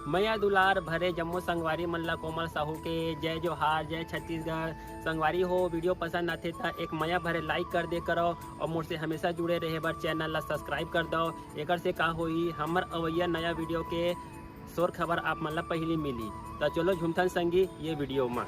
मैया दुलार भरे जम्मू संगवारी मल्ला कोमल साहू के जय जोहार, जय छत्तीसगढ़। संगवारी हो वीडियो पसंद आते तो एक मैया भरे लाइक कर दे करो और मुझसे हमेशा जुड़े रहे बर चैनल ला सब्सक्राइब कर दो। एक से का होई हमर अवैया नया वीडियो के शोर खबर आप मन ला पहली मिली। तो चलो झुमथन संगी ये वीडियो में।